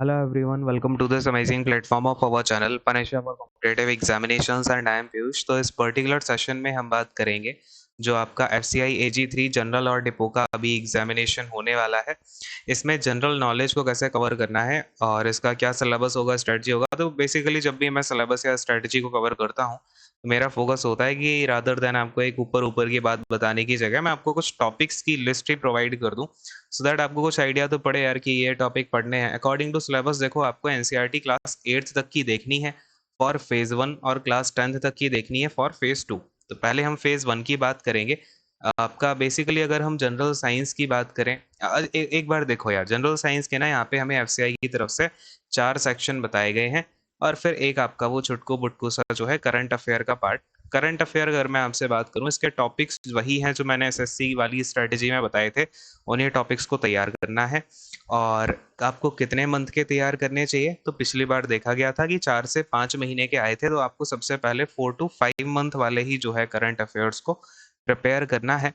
Hello everyone, welcome to this amazing platform of our channel Panisha for Competitive Examinations and I am Piyush. तो इस particular session में हम बात करेंगे जो आपका FCI AG3 जनरल और डिपो का अभी एग्जामिनेशन होने वाला है। इसमें जनरल नॉलेज को कैसे कवर करना है और इसका क्या सिलेबस होगा, स्ट्रेटजी होगा। तो बेसिकली जब भी मैं सिलेबस या स्ट्रेटजी को कवर करता हूँ तो मेरा फोकस होता है कि रादर देन आपको एक ऊपर ऊपर की बात बताने की जगह मैं आपको कुछ टॉपिक्स की लिस्ट ही प्रोवाइड कर दूं, सो दैट आपको कुछ आइडिया तो पड़े यार कि ये टॉपिक पढ़ने हैं। अकॉर्डिंग टू सिलेबस देखो, आपको एनसीईआरटी क्लास 8th तक की देखनी है फॉर फेज 1 और क्लास 10th तक की देखनी है फॉर फेज 2। तो पहले हम फेज 1 की बात करेंगे। आपका बेसिकली अगर हम जनरल साइंस की बात करें, एक बार देखो यार, जनरल साइंस के ना यहाँ पे हमें एफसीआई की तरफ से 4 सेक्शन बताए गए हैं और फिर एक आपका वो छुटकू बुटकू सा जो है करंट अफेयर का पार्ट। करंट अफेयर अगर मैं आपसे बात करूं, इसके टॉपिक्स वही हैं जो मैंने एसएससी वाली स्ट्रेटेजी में बताए थे। उन्हीं टॉपिक्स को तैयार करना है। और आपको कितने मंथ के तैयार करने चाहिए, तो पिछली बार देखा गया था कि 4 से 5 महीने के आए थे, तो आपको सबसे पहले 4 to 5 मंथ वाले ही जो है करंट अफेयर्स को प्रिपेयर करना है।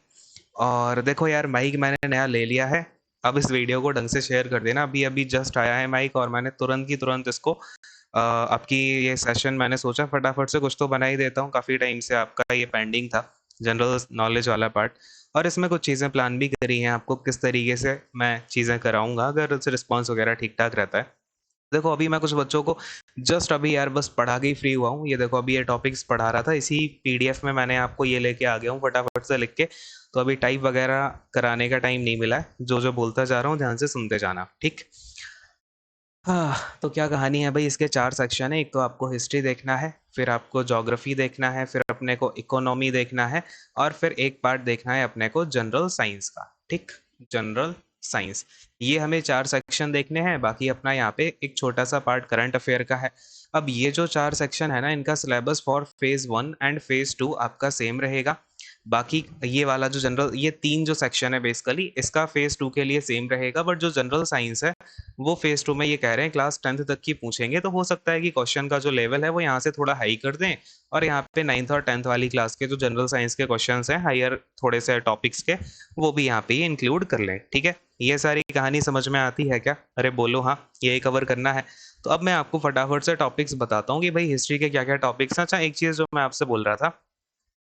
और देखो यार, माइक मैंने नया ले लिया है। अब इस वीडियो को ढंग से शेयर कर देना। अभी अभी जस्ट आया है माइक और मैंने तुरंत की तुरंत इसको आपकी ये सेशन मैंने सोचा फटाफट से कुछ तो बना ही देता हूँ। काफ़ी टाइम से आपका ये पेंडिंग था, जनरल नॉलेज वाला पार्ट। और इसमें कुछ चीज़ें प्लान भी करी हैं आपको किस तरीके से मैं चीज़ें कराऊंगा अगर रिस्पॉन्स वगैरह ठीक ठाक रहता है। देखो अभी मैं कुछ बच्चों को जस्ट अभी यार बस पढ़ा के ही फ्री हुआ हूँ। ये देखो अभी ये टॉपिक्स पढ़ा रहा था, इसी पीडीएफ में मैंने आपको ये लेके आ गया हूँ फटाफट से लिख के। तो अभी टाइप वगैरह कराने का टाइम नहीं मिला है। जो जो बोलता जा रहा हूँ ध्यान से सुनते जाना, ठीक। हाँ, तो क्या कहानी है भाई, इसके 4 सेक्शन है। एक तो आपको हिस्ट्री देखना है, फिर आपको ज्योग्राफी देखना है, फिर अपने को इकोनॉमी देखना है और फिर एक पार्ट देखना है अपने को जनरल साइंस का, ठीक। जनरल साइंस, ये हमें 4 सेक्शन देखने हैं। बाकी अपना यहाँ पे एक छोटा सा पार्ट करंट अफेयर का है। अब ये जो 4 सेक्शन है ना, इनका syllabus for phase 1 and phase 2 आपका सेम रहेगा। बाकी ये वाला जो जनरल, ये 3 जो सेक्शन है बेसिकली, इसका फेज 2 के लिए सेम रहेगा। बट जो जनरल साइंस है वो फेज 2 में ये कह रहे हैं क्लास 10th तक की पूछेंगे। तो हो सकता है कि क्वेश्चन का जो लेवल है वो यहाँ से थोड़ा हाई कर दें और यहाँ पे 9th और 10th वाली क्लास के जो जनरल साइंस के क्वेश्चन हैं हायर थोड़े से टॉपिक्स के, वो भी यहाँ पे ही इंक्लूड कर लें, ठीक है। ये सारी कहानी समझ में आती है क्या? अरे बोलो हाँ, यही कवर करना है। तो अब मैं आपको फटाफट से टॉपिक्स बताता हूँ कि भाई हिस्ट्री के क्या क्या टॉपिक्स हैं। अच्छा, एक चीज़ जो मैं आपसे बोल रहा था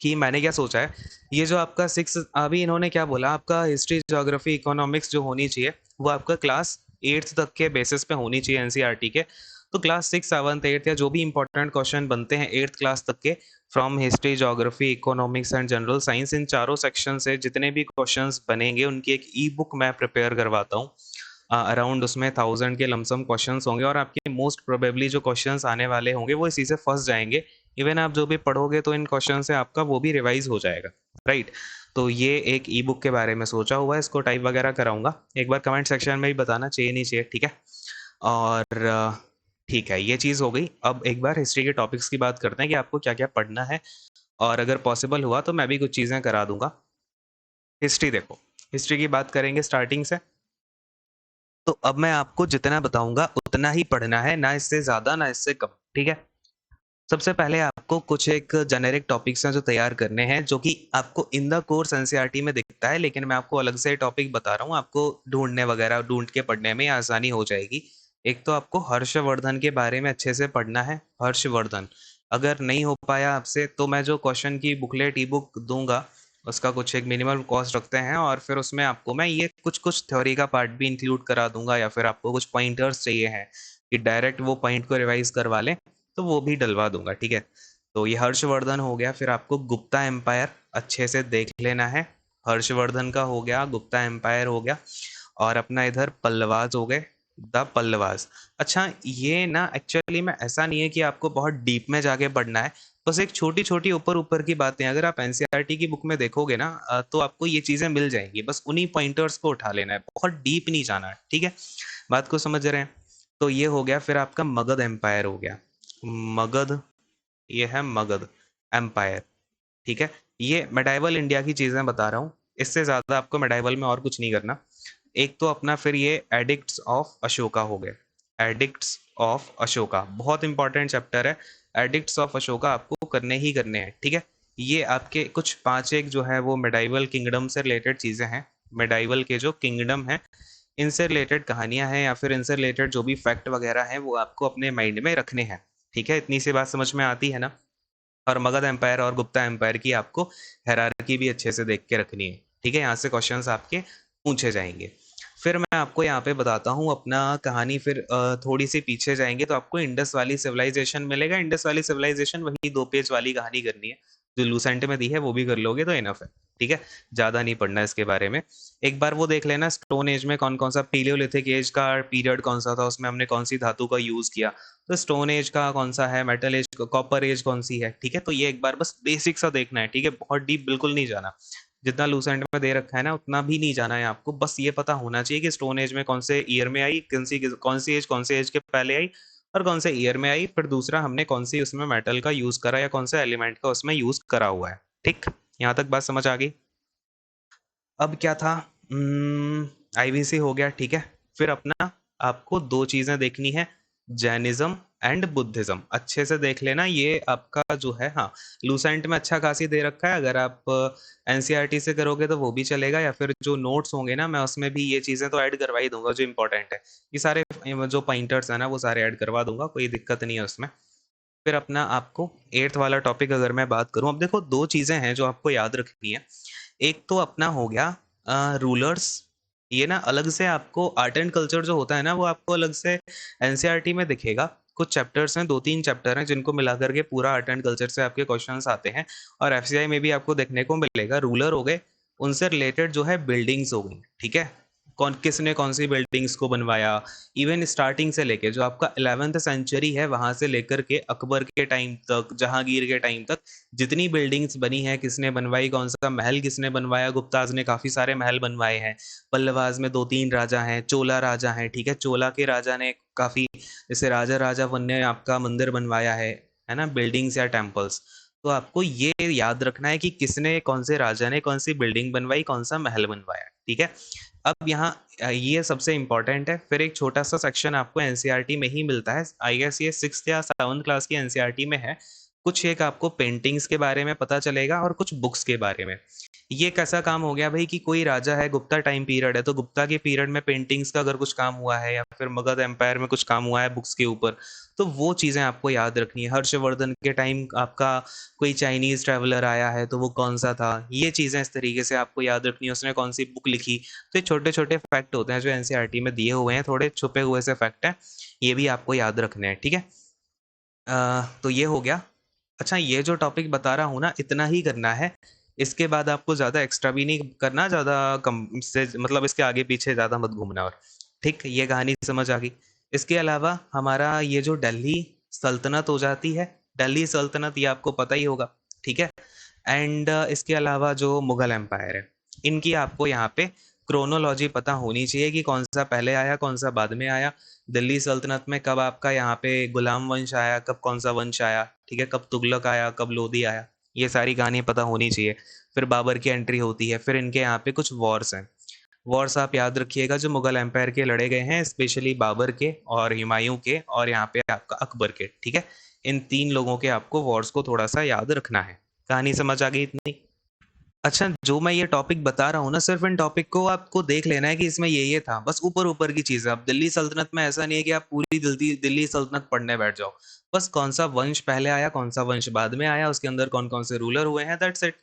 कि मैंने क्या सोचा है, ये जो आपका 6 अभी इन्होंने क्या बोला, आपका हिस्ट्री ज्योग्राफी इकोनॉमिक्स जो होनी चाहिए वो आपका क्लास 8th तक के बेसिस पे होनी चाहिए एनसीईआरटी के। तो क्लास 6 7 8 या जो भी इंपॉर्टेंट क्वेश्चन बनते हैं 8th क्लास तक के, from history geography economics and general science, इन चारों सेक्शन से जितने भी क्वेश्चंस बनेंगे उनकी एक ई बुक मैं प्रिपेयर करवाता हूँ। अराउंड उसमें 1000 के लमसम क्वेश्चंस होंगे और आपके मोस्ट प्रोबेबली जो क्वेश्चंस आने वाले होंगे वो इसी से फंस जाएंगे। इवन आप जो भी पढ़ोगे तो इन क्वेश्चन से आपका वो भी रिवाइज हो जाएगा, राइट। तो ये एक ई बुक के बारे में सोचा हुआ है, इसको टाइप वगैरह कराऊंगा। एक बार कमेंट सेक्शन में भी बताना चाहिए नहीं चाहिए, ठीक है। और ठीक है, ये चीज़ हो गई। अब एक बार हिस्ट्री के टॉपिक्स की बात करते हैं कि आपको क्या क्या पढ़ना है, और अगर पॉसिबल हुआ तो मैं भी कुछ चीज़ें करा दूंगा। हिस्ट्री देखो, हिस्ट्री की बात करेंगे स्टार्टिंग से। तो अब मैं आपको जितना बताऊंगा उतना ही पढ़ना है, ना इससे ज़्यादा ना इससे कम, ठीक है। सबसे पहले आपको कुछ एक जेनेरिक टॉपिक्स हैं जो तैयार करने हैं, जो कि आपको इन द कोर्स एनसीईआरटी में दिखता है, लेकिन मैं आपको अलग से टॉपिक बता रहा हूँ। आपको ढूंढने वगैरह ढूंढ के पढ़ने में आसानी हो जाएगी। एक तो आपको हर्षवर्धन के बारे में अच्छे से पढ़ना है। हर्षवर्धन अगर नहीं हो पाया आपसे तो मैं जो क्वेश्चन की बुकलेट ई बुक दूंगा उसका कुछ एक मिनिमल कॉस्ट रखते हैं, और फिर उसमें आपको मैं ये कुछ कुछ थ्योरी का पार्ट भी इंक्लूड करा दूंगा, या फिर आपको कुछ पॉइंटर्स चाहिए हैं कि डायरेक्ट वो पॉइंट को रिवाइज करवा लें तो वो भी डलवा दूंगा, ठीक है। तो ये हर्षवर्धन हो गया। फिर आपको गुप्ता एम्पायर अच्छे से देख लेना है। हर्षवर्धन का हो गया, गुप्ता एम्पायर हो गया, और अपना इधर पल्लवाज हो गए, द पल्लवाज। अच्छा, ये ना एक्चुअली में ऐसा नहीं है कि आपको बहुत डीप में जाके पढ़ना है, बस एक छोटी छोटी ऊपर ऊपर की बातें अगर आप एनसीईआरटी की बुक में देखोगे ना, तो आपको ये चीजें मिल जाएंगी। बस उन्हीं पॉइंटर्स को उठा लेना है, बहुत डीप नहीं जाना है, ठीक है। बात को समझ रहे हैं? तो ये हो गया। फिर आपका मगध एम्पायर हो गया। मगध, ये है मगध एम्पायर, ठीक है। ये मेडाइवल इंडिया की चीजें बता रहा हूँ, इससे ज्यादा आपको मेडाइवल में और कुछ नहीं करना। एक तो अपना फिर ये एडिक्ट्स ऑफ अशोका हो गए। एडिक्ट्स ऑफ अशोका बहुत इंपॉर्टेंट चैप्टर है। एडिक्ट्स ऑफ अशोका आपको करने ही करने हैं, ठीक है। ये आपके कुछ 5 एक जो है वो मेडाइवल किंगडम से रिलेटेड चीजें हैं। मेडाइवल के जो किंगडम है इनसे रिलेटेड कहानियाँ हैं या फिर इनसे रिलेटेड जो भी फैक्ट वगैरह हैं वो आपको अपने माइंड में रखने हैं। ठीक है? इतनी सी बात समझ में आती है ना? और मगध एम्पायर और गुप्ता एम्पायर की आपको हायरार्की भी अच्छे से देख के रखनी है। ठीक है? यहाँ से क्वेश्चंस आपके पूछे जाएँगे। फिर मैं आपको यहाँ पे बताता हूँ अपना कहानी, फिर थोड़ी-सी पीछे जाएँगे तो आपको इंडस वाली सिविलाइज़ेशन मिलेगा। इंडस वाली सिविलाइज़ेशन वही 2 पेज वाली कहानी करनी है, जो लूसेंट में दी है वो भी कर लोगे तो इनफ है। ठीक है? ज़्यादा नहीं पढ़ना है इसके बारे में। एक बार वो देख लेना स्टोन एज में कौन-कौन सा पैलियोलिथिक एज का पीरियड कौन-सा था, उसमें हमने कौन-सी धातु का यूज़ किया। तो स्टोन एज का कौन सा है, मेटल एज, कॉपर एज कौन सी है। ठीक है? तो ये एक बार बस बेसिक सा देखना है। ठीक है? बहुत डीप बिल्कुल नहीं जाना। जितना लूसेंट में दे रखा है ना उतना भी नहीं जाना है आपको। बस ये पता होना चाहिए कि स्टोन एज में कौन से ईयर में आई, कौन सी एज के पहले आई और कौन से ईयर में आई। फिर दूसरा हमने कौन सी उसमें मेटल का यूज करा या कौन से एलिमेंट का उसमें यूज करा हुआ है। ठीक? यहाँ तक बात समझ आ गई? अब क्या था, आईवीसी हो गया। ठीक है? फिर अपना आपको दो चीजें देखनी है, जैनिज्म एंड बुद्धिज्म। अच्छे से देख लेना, ये आपका जो है, हाँ, लूसेंट में अच्छा खासी दे रखा है। अगर आप एनसीईआरटी से करोगे तो वो भी चलेगा, या फिर जो नोट्स होंगे ना मैं उसमें भी ये चीजें तो ऐड करवा ही दूंगा जो इंपॉर्टेंट है। ये सारे जो पॉइंटर्स है ना वो सारे ऐड करवा दूंगा, कोई दिक्कत नहीं है उसमें। फिर अपना आपको एट्थ वाला टॉपिक अगर मैं बात करूं, अब देखो दो चीजें हैं जो आपको याद रखनी है। एक तो अपना हो गया रूलर्स। ये ना अलग से आपको आर्ट एंड कल्चर जो होता है ना वो आपको अलग से एनसीईआरटी में दिखेगा। कुछ चैप्टर्स हैं, 2-3 चैप्टर हैं जिनको मिला करके पूरा आर्ट एंड कल्चर से आपके क्वेश्चंस आते हैं। और एफसीआई में भी आपको देखने को मिलेगा। रूलर हो गए, उनसे रिलेटेड जो है बिल्डिंग्स हो गई। ठीक है? कौन किसने कौन सी बिल्डिंग्स को बनवाया, इवन स्टार्टिंग से लेके जो आपका 11th सेंचुरी है वहां से लेकर के अकबर के टाइम तक, जहांगीर के टाइम तक जितनी बिल्डिंग्स बनी है किसने बनवाई, कौन सा महल किसने बनवाया। गुप्ताज ने काफी सारे महल बनवाए हैं। पल्लवाज में 2-3 राजा हैं, चोला राजा हैं। ठीक है? चोला के राजा ने काफी, जैसे राजा राजा वन ने आपका मंदिर बनवाया है ना, बिल्डिंग्स या टेम्पल्स। तो आपको ये याद रखना है कि किसने, कौन से राजा ने कौन सी बिल्डिंग बनवाई, कौन सा महल बनवाया। ठीक है? अब यहाँ ये सबसे इंपॉर्टेंट है। फिर एक छोटा सा सेक्शन आपको एनसीईआरटी में ही मिलता है, आई गेस ये 6th या 7th क्लास की एनसीईआरटी में है। कुछ एक आपको पेंटिंग्स के बारे में पता चलेगा और कुछ बुक्स के बारे में। ये कैसा काम हो गया भाई कि कोई राजा है, गुप्ता टाइम पीरियड है, तो गुप्ता के पीरियड में पेंटिंग्स का अगर कुछ काम हुआ है या फिर मगध एम्पायर में कुछ काम हुआ है बुक्स के ऊपर, तो वो चीजें आपको याद रखनी है। हर्षवर्धन के टाइम आपका कोई चाइनीज ट्रैवलर आया है तो वो कौन सा था, ये चीजें इस तरीके से आपको याद रखनी है। उसने कौन सी बुक लिखी। तो ये छोटे छोटे फैक्ट होते हैं जो एनसीईआरटी में दिए हुए हैं, थोड़े छुपे हुए से फैक्ट हैं, ये भी आपको याद रखने हैं। ठीक है? तो ये हो गया। अच्छा, ये जो टॉपिक बता रहा हूँ ना इतना ही करना है। इसके बाद आपको ज़्यादा एक्स्ट्रा भी नहीं करना, ज़्यादा कम से मतलब इसके आगे पीछे ज़्यादा मत घूमना। और ठीक, ये कहानी समझ आ गई। इसके अलावा हमारा ये जो दिल्ली सल्तनत हो जाती है, दिल्ली सल्तनत ये आपको पता ही होगा। ठीक है? एंड इसके अलावा जो मुगल एम्पायर है, इनकी आपको यहाँ पे क्रोनोलॉजी पता होनी चाहिए कि कौन सा पहले आया कौन सा बाद में आया। दिल्ली सल्तनत में कब आपका यहाँ पे गुलाम वंश आया, कब कौन सा वंश आया। ठीक है? कब तुगलक आया, कब लोधी आया, ये सारी कहानी पता होनी चाहिए। फिर बाबर की एंट्री होती है। फिर इनके यहाँ पे कुछ वॉर्स हैं। वॉर्स आप याद रखिएगा जो मुगल एम्पायर के लड़े गए हैं, स्पेशली बाबर के और हुमायूं के और यहाँ पे आपका अकबर के। ठीक है? इन 3 लोगों के आपको वॉर्स को थोड़ा सा याद रखना है। कहानी समझ आ गई इतनी? अच्छा, जो मैं ये टॉपिक बता रहा हूँ ना, सिर्फ इन टॉपिक को आपको देख लेना है कि इसमें ये था, बस ऊपर ऊपर की चीज़ है। अब दिल्ली सल्तनत में ऐसा नहीं है कि आप पूरी दिल्ली दिल्ली सल्तनत पढ़ने बैठ जाओ। बस कौन सा वंश पहले आया, कौन सा वंश बाद में आया, उसके अंदर कौन कौन से रूलर हुए हैं, दैट्स इट।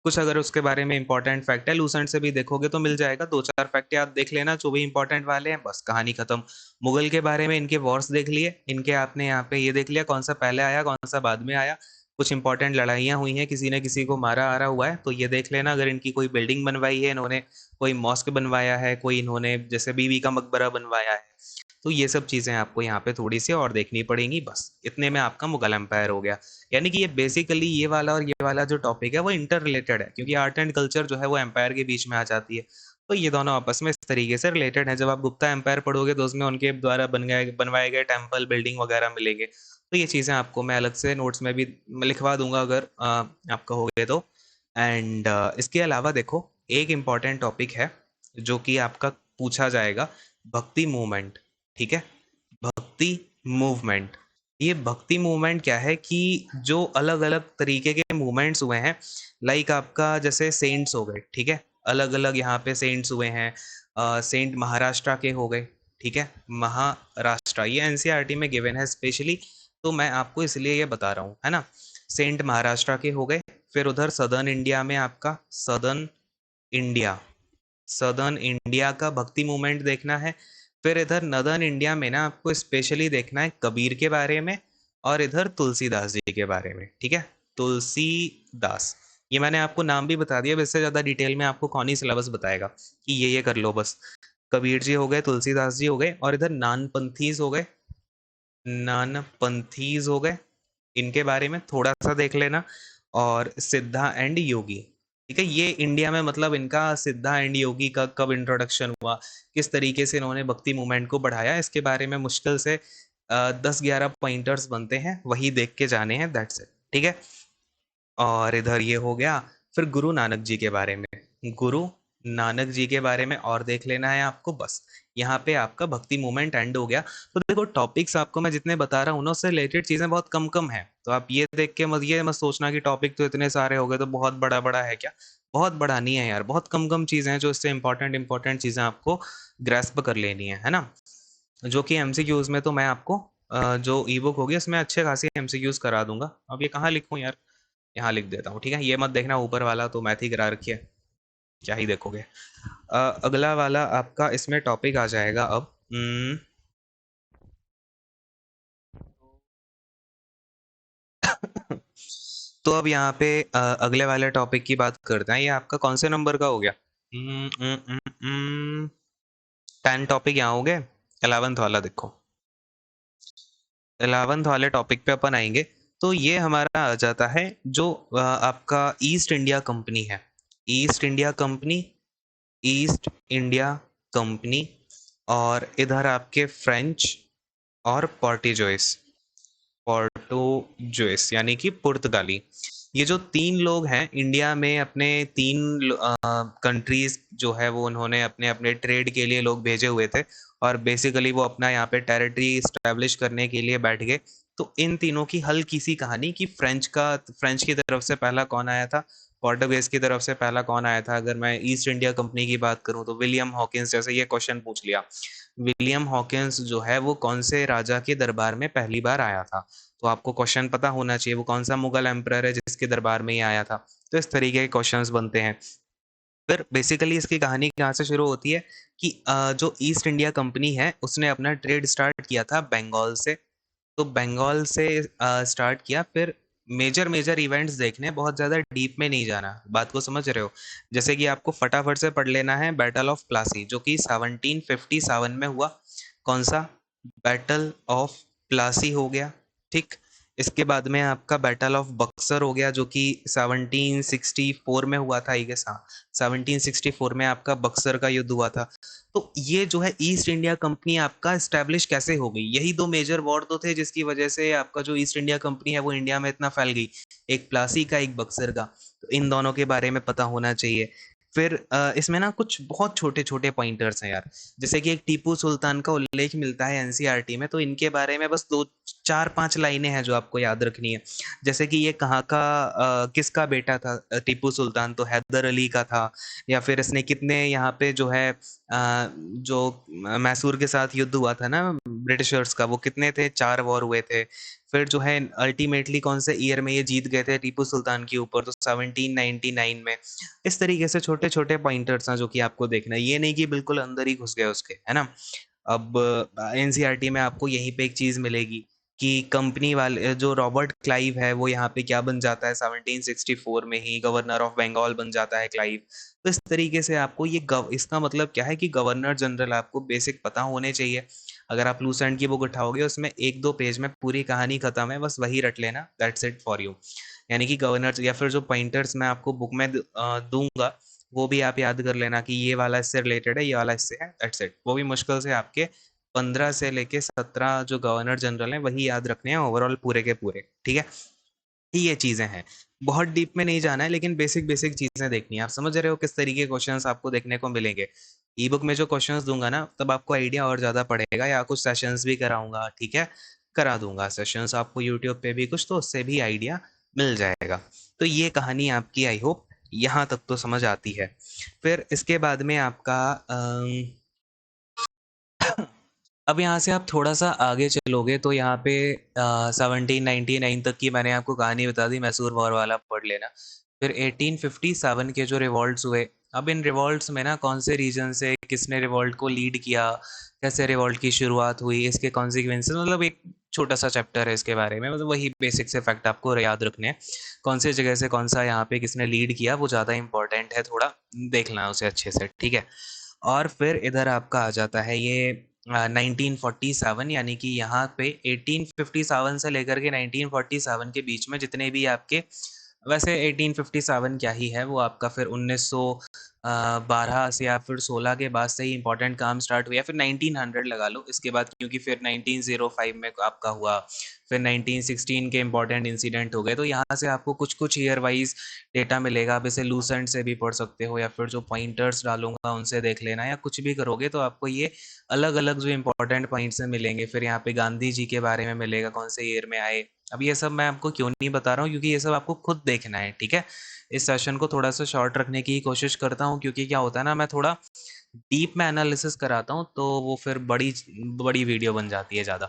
कुछ अगर उसके बारे में इंपॉर्टेंट फैक्ट है, लूसेंट से भी देखोगे तो मिल जाएगा। 2-4 फैक्ट याद देख लेना जो भी इंपॉर्टेंट वाले हैं, बस कहानी खत्म। मुगल के बारे में इनके वॉर्स देख लिए, इनके आपने यहाँ पे ये देख लिया कौन सा पहले आया कौन सा बाद में आया। कुछ इंपॉर्टेंट लड़ाइयाँ हुई हैं, किसी ने किसी को मारा आ रहा हुआ है तो ये देख लेना। अगर इनकी कोई बिल्डिंग बनवाई है इन्होंने, कोई मॉस्क बनवाया है, कोई इन्होंने जैसे बीवी का मकबरा बनवाया है, तो ये सब चीज़ें आपको यहाँ पे थोड़ी सी और देखनी पड़ेंगी। बस इतने में आपका मुगल एम्पायर हो गया। यानी कि ये बेसिकली ये वाला और ये वाला जो टॉपिक है वो इंटर रिलेटेड है, क्योंकि आर्ट एंड कल्चर जो है वो एम्पायर के बीच में आ जाती है। तो ये दोनों आपस में इस तरीके से रिलेटेड है। जब आप गुप्ता एम्पायर पढ़ोगे तो उसमें उनके द्वारा बनवाए गए टेम्पल बिल्डिंग वगैरह मिलेंगे। तो ये चीज़ें आपको मैं अलग से नोट्स में भी लिखवा दूंगा अगर आप कहोगे तो। एंड इसके अलावा देखो, एक इम्पॉर्टेंट टॉपिक है जो कि आपका पूछा जाएगा, भक्ति मूवमेंट। ठीक है? भक्ति मूवमेंट। ये भक्ति मूवमेंट क्या है कि जो अलग अलग तरीके के मूवमेंट्स हुए हैं, लाइक आपका जैसे सेंट्स हो गए। ठीक है? अलग अलग यहाँ पे सेंट्स हुए हैं। सेंट महाराष्ट्र के हो गए, ठीक है, महाराष्ट्र ये एनसीईआरटी में गिवन है स्पेशली, तो मैं आपको इसलिए ये बता रहा हूँ, है ना। सेंट महाराष्ट्र के हो गए, फिर उधर सदर्न इंडिया में आपका इंडिया सदर्न इंडिया का भक्ति मूवमेंट देखना है। फिर इधर नदर्न इंडिया में ना आपको स्पेशली देखना है कबीर के बारे में, और इधर तुलसीदास जी के बारे में, ठीक है। तुलसीदास, ये मैंने आपको नाम भी बता दिया, इससे ज्यादा डिटेल में आपको कौन ही सिलेबस बताएगा कि ये कर लो बस। कबीर जी हो गए, तुलसीदास जी हो गए, और इधर नानपंथीज हो गए, नानपंथीज हो गए, इनके बारे में थोड़ा सा देख लेना। और सिद्धा एंड योगी, ठीक है, ये इंडिया में मतलब इनका सिद्धा एंड योगी का कब इंट्रोडक्शन हुआ, किस तरीके से इन्होंने भक्ति मूवमेंट को बढ़ाया, इसके बारे में मुश्किल से 10-11 पॉइंटर्स बनते हैं, वही देख के जाने हैं, दैट्स इट, ठीक है। और इधर ये हो गया। फिर गुरु नानक जी के बारे में, गुरु नानक जी के बारे में और देख लेना है आपको, बस यहाँ पे आपका भक्ति मूवमेंट एंड हो गया। तो देखो टॉपिक्स आपको मैं जितने बता रहा हूँ ना, उससे रिलेटेड चीजें बहुत कम कम है, तो आप ये देख के मत ये मत सोचना कि टॉपिक तो इतने सारे हो गए तो बहुत बड़ा बड़ा है क्या, बहुत बड़ा नहीं है यार, बहुत कम कम चीजें हैं जो इससे इंपॉर्टेंट इंपॉर्टेंट चीजें आपको ग्रेस्प कर लेनी है ना। जो कि एमसीक्यूज में तो मैं आपको जो ई बुक होगी उसमें अच्छे खासी एमसीक्यूज करा दूंगा। अब ये कहाँ लिखूं यार, यहाँ लिख देता हूँ, ठीक है। ये मत देखना ऊपर वाला तो मैथ ही करा रखी है, क्या ही देखोगे। अगला वाला आपका इसमें टॉपिक आ जाएगा अब। तो अब यहाँ पे अगले वाले टॉपिक की बात करते हैं। ये आपका कौन से नंबर का हो गया? 10 टॉपिक यहाँ हो गए, 11th वाला देखो, 11th वाले टॉपिक पे अपन आएंगे। तो ये हमारा आ जाता है जो आपका ईस्ट इंडिया कंपनी है, east India company, east India company, और इधर आपके फ्रेंच और पोर्टुगीज, पोर्टुगीज यानी कि पुर्तगाली। ये जो तीन लोग हैं इंडिया में, अपने तीन कंट्रीज जो है वो उन्होंने अपने अपने ट्रेड के लिए लोग भेजे हुए थे, और बेसिकली वो अपना यहाँ पे टेरिटरी स्टैब्लिश करने के लिए बैठ गए। तो इन तीनों की हल्की सी कहानी कि फ्रेंच की तरफ से पहला कौन आया था, पोर्टुगीज की तरफ से पहला कौन आया था। अगर मैं ईस्ट इंडिया कंपनी की बात करूं तो विलियम हॉकिंस, जैसे ये क्वेश्चन पूछ लिया, विलियम हॉकिंस जो है वो कौन से राजा के दरबार में पहली बार आया था, तो आपको क्वेश्चन पता होना चाहिए वो कौन सा मुगल एम्परर है जिसके दरबार में ही आया था। तो इस तरीके के क्वेश्चंस बनते हैं। फिर बेसिकली इसकी कहानी कहाँ से शुरू होती है कि जो ईस्ट इंडिया कंपनी है उसने अपना ट्रेड स्टार्ट किया था बंगाल से। तो बंगाल से स्टार्ट किया, फिर मेजर मेजर इवेंट्स देखने, बहुत ज़्यादा डीप में नहीं जाना, बात को समझ रहे हो। जैसे कि आपको फटाफट से पढ़ लेना है बैटल ऑफ प्लासी जो कि 1757 में हुआ। कौन सा? बैटल ऑफ प्लासी हो गया, ठीक। इसके बाद में आपका बैटल ऑफ बक्सर हो गया जो कि 1764 में हुआ था, आई गेस, हाँ 1764 में आपका बक्सर का युद्ध हुआ था। तो ये जो है ईस्ट इंडिया कंपनी आपका स्टैब्लिश कैसे हो गई, यही दो मेजर वॉर तो थे जिसकी वजह से आपका जो ईस्ट इंडिया कंपनी है वो इंडिया में इतना फैल गई, एक प्लासी का एक बक्सर का। तो इन दोनों के बारे में पता होना चाहिए। फिर इसमें ना कुछ बहुत छोटे छोटे पॉइंटर्स हैं यार, जैसे कि एक टीपू सुल्तान का उल्लेख मिलता है एनसीईआरटी में, तो इनके बारे में बस 2-4-5 लाइनें हैं जो आपको याद रखनी है। जैसे कि ये कहाँ का किसका बेटा था टीपू सुल्तान, तो हैदर अली का था। या फिर इसने कितने यहाँ पे जो है जो मैसूर के साथ युद्ध हुआ था ना ब्रिटिशर्स का, वो कितने थे, 4 वॉर हुए थे। फिर जो है अल्टीमेटली कौन से ईयर में ये जीत गए थे टीपू सुल्तान के ऊपर, तो 1799 में। इस तरीके से छोटे छोटे पॉइंटर्स हैं जो कि आपको देखना है, ये नहीं कि बिल्कुल अंदर ही घुस गए उसके, है ना। अब एनसीईआरटी में आपको यहीं पे एक चीज मिलेगी कि कंपनी वाले जो रॉबर्ट क्लाइव है वो यहाँ पे क्या बन जाता है, 1764 में ही गवर्नर ऑफ बंगाल बन जाता है क्लाइव। तो इस तरीके से आपको इसका मतलब क्या है कि गवर्नर जनरल आपको बेसिक पता होने चाहिए। अगर आप लूसेंट की बुक उठाओगे उसमें 1-2 पेज में पूरी कहानी खत्म है, बस वही रट लेना, दैट्स इट फॉर यू। यानी कि गवर्नर, या फिर जो पॉइंटर्स मैं आपको बुक में दूंगा वो भी आप याद कर लेना कि ये वाला इससे रिलेटेड है, ये वाला इससे है, दैट्स इट। वो भी मुश्किल से आपके 15 से लेके 17 जो गवर्नर जनरल हैं वही याद रखने हैं ओवरऑल पूरे के पूरे, ठीक है। ये चीजें हैं, बहुत डीप में नहीं जाना है, लेकिन बेसिक बेसिक चीजें देखनी है। आप समझ रहे हो किस तरीके के क्वेश्चंस आपको देखने को मिलेंगे। ई बुक में जो क्वेश्चंस दूंगा ना तब आपको आइडिया और ज्यादा पड़ेगा, या कुछ सेशंस भी कराऊंगा, ठीक है, करा दूंगा सेशंस आपको यूट्यूब पे भी कुछ, तो उससे भी आइडिया मिल जाएगा। तो ये कहानी आपकी आई होप यहाँ तक तो समझ आती है। फिर इसके बाद में आपका अब यहाँ से आप थोड़ा-सा आगे चलोगे तो यहाँ पे 1799 तक की मैंने आपको कहानी बता दी, मैसूर वॉर वाला पढ़ लेना। फिर 1857 के जो रिवॉल्ट्स हुए, अब इन रिवॉल्ट्स में ना कौन से रीजन से किसने रिवॉल्ट को लीड किया, कैसे रिवॉल्ट की शुरुआत हुई, इसके कॉन्सिक्वेंसेस, मतलब एक छोटा-सा चैप्टर है इसके बारे में, मतलब वही बेसिक से फैक्ट आपको याद रखने हैं। कौन से जगह से कौन सा यहाँ पे किसने लीड किया, वो ज़्यादा इम्पोर्टेंट है, थोड़ा देखना है उसे अच्छे से, ठीक है? और फिर इधर आपका आ जाता है ये 1947, यानी कि यहाँ पे 1857 से लेकर के 1947 के बीच में जितने भी आपके, वैसे 1857 क्या ही है, वो आपका फिर 1912 से या फिर 16 के बाद से ही इंपॉर्टेंट काम स्टार्ट हुआ, फिर 1900 लगा लो इसके बाद, क्योंकि फिर 1905 में आपका हुआ, फिर 1916 के इंपॉर्टेंट इंसिडेंट हो गए। तो यहाँ से आपको कुछ कुछ ईयर वाइज डेटा मिलेगा, आप इसे लूसेंट से भी पढ़ सकते हो या फिर जो पॉइंटर्स डालूंगा उनसे देख लेना, या कुछ भी करोगे तो आपको ये अलग अलग जो इंपॉर्टेंट पॉइंट्स हैं मिलेंगे। फिर यहाँ पे गांधी जी के बारे में मिलेगा, कौन से ईयर में आए। अब ये सब मैं आपको क्यों नहीं बता रहा हूँ, क्योंकि ये सब आपको खुद देखना है, ठीक है? इस सेशन को थोड़ा सा शॉर्ट रखने की कोशिश करता हूँ, क्योंकि क्या होता है ना, मैं थोड़ा डीप में एनालिसिस कराता हूँ तो वो फिर बड़ी बड़ी वीडियो बन जाती है ज़्यादा।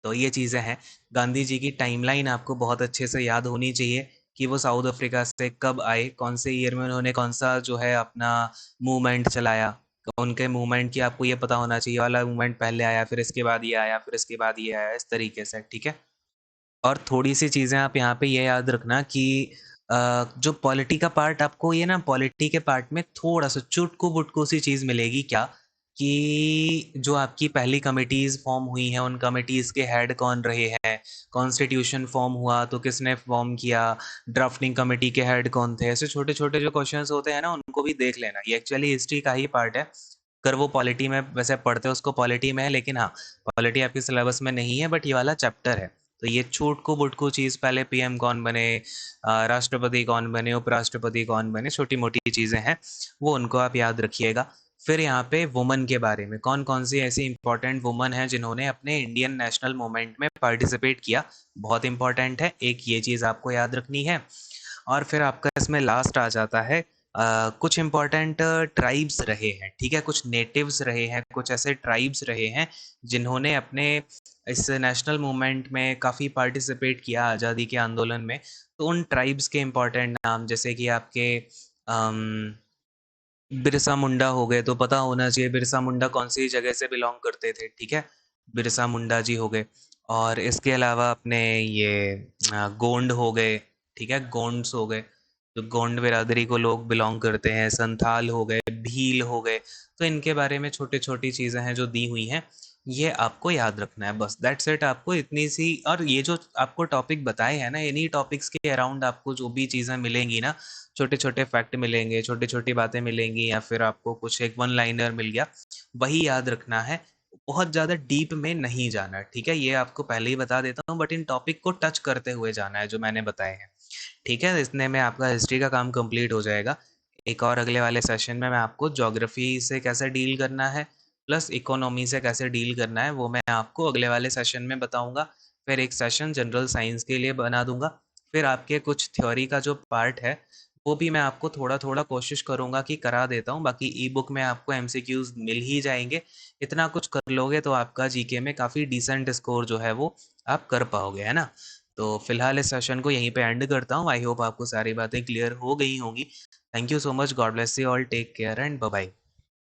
तो ये चीज़ें हैं। गांधी जी की टाइमलाइन आपको बहुत अच्छे से याद होनी चाहिए कि वो साउथ अफ्रीका से कब आए, कौन से ईयर में उन्होंने कौन सा जो है अपना मूवमेंट चलाया। उनके मूवमेंट की आपको ये पता होना चाहिए, वाला मूवमेंट पहले आया, फिर इसके बाद ये आया, फिर इसके बाद ये आया, इस तरीके से, ठीक है? और थोड़ी-सी चीज़ें आप यहाँ पे ये याद रखना कि जो पॉलिटी का पार्ट आपको, ये ना पॉलिटी के पार्ट में थोड़ा-सा चुटकू-बुटकू सी चीज़ मिलेगी क्या, कि जो आपकी पहली कमिटीज़ फॉर्म हुई हैं, उन कमिटीज़ के हेड कौन रहे हैं, कॉन्स्टिट्यूशन फॉर्म हुआ तो किसने फॉर्म किया, ड्राफ्टिंग कमिटी के हेड कौन थे, ऐसे छोटे-छोटे जो क्वेश्चंस होते हैं ना, उनको भी देख लेना। ये एक्चुअली हिस्ट्री का ही पार्ट है। अगर वो पॉलिटी में वैसे पढ़ते हो उसको पॉलिटी में है, लेकिन हाँ, पॉलिटी आपके सिलेबस में नहीं है, बट ये वाला चैप्टर है। तो ये छूटकू-बुटकू चीज़, पहले पीएम कौन बने, राष्ट्रपति कौन बने, उपराष्ट्रपति कौन बने, छोटी-मोटी चीज़ें हैं, वो उनको आप याद रखिएगा। फिर यहाँ पे वुमन के बारे में, कौन-कौन सी ऐसी इंपॉर्टेंट वुमन हैं जिन्होंने अपने इंडियन नेशनल मूवमेंट में पार्टिसिपेट किया, बहुत इंपॉर्टेंट है, एक ये चीज़ आपको याद रखनी है। और फिर आपका इसमें लास्ट आ जाता है कुछ इंपॉर्टेंट ट्राइब्स रहे हैं, ठीक है? कुछ नेटिव्स रहे हैं, कुछ ऐसे ट्राइब्स रहे हैं जिन्होंने अपने इस नेशनल मूवमेंट में काफ़ी पार्टिसिपेट किया आज़ादी के आंदोलन में। तो उन ट्राइब्स के इंपॉर्टेंट नाम, जैसे कि आपके अम, बिरसा मुंडा हो गए, तो पता होना चाहिए बिरसा मुंडा कौन सी जगह से बिलोंग करते थे, ठीक है? बिरसा मुंडा जी हो गए। और इसके अलावा अपने ये गोंड हो गए, ठीक है? गोंड्स हो गए, जो गोंड बिरादरी को लोग बिलोंग करते हैं, संथाल हो गए, भील हो गए। तो इनके बारे में छोटी-छोटी चीज़ें हैं जो दी हुई हैं, ये आपको याद रखना है, बस दैट्स इट। आपको इतनी सी, और ये जो आपको टॉपिक बताए हैं ना, इन्हीं टॉपिक्स के अराउंड आपको जो भी चीज़ें मिलेंगी ना, छोटे-छोटे फैक्ट मिलेंगे, छोटी-छोटी बातें मिलेंगी, या फिर आपको कुछ एक वन लाइनर मिल गया, वही याद रखना है। बहुत ज़्यादा डीप में नहीं जाना, ठीक है? ये आपको पहले ही बता देता हूँ, बट इन टॉपिक को टच करते हुए जाना है जो मैंने बताए हैं, ठीक है? इतने में आपका हिस्ट्री का काम कंप्लीट हो जाएगा। एक और अगले वाले सेशन में मैं आपको ज्योग्राफी से कैसे डील करना है, प्लस इकोनॉमी से कैसे डील करना है, वो मैं आपको अगले वाले सेशन में बताऊँगा। फिर एक सेशन जनरल साइंस के लिए बना दूँगा। फिर आपके कुछ थ्योरी का जो पार्ट है, वो भी मैं आपको थोड़ा-थोड़ा कोशिश करूँगा कि करा देता हूँ, बाकी ई-बुक में आपको एमसीक्यूज़ मिल ही जाएँगे। इतना कुछ कर लोगे तो आपका जीके में काफ़ी डिसेंट स्कोर जो है वो आप कर पाओगे, है ना? तो फिलहाल इस सेशन को यहीं पे एंड करता हूँ। आई होप आपको सारी बातें क्लियर हो गई होंगी। Thank you so much, God bless you all, take care and bye bye.